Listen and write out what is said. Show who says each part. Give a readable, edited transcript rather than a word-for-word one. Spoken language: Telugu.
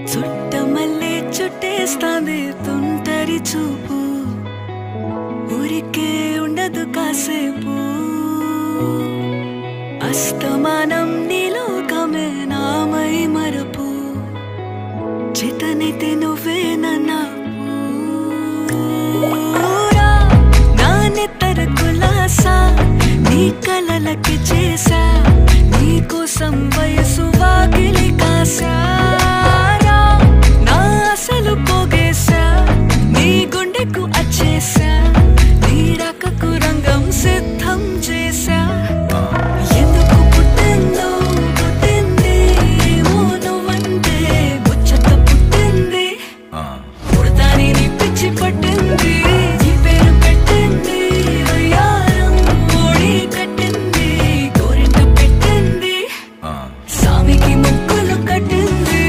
Speaker 1: చుట్టమల్లే చుట్టేస్తాంది తుంటరి చూపు ఊరికే ఉండదు కాసేపు అస్తమానం నీలోకమే నామై మరపు చేతనైతే నువ్వే నన్నా నా నెత్తర కులాసా నీ కలలకి చేసా నీ కోసం వయసు వాకిలి కాసా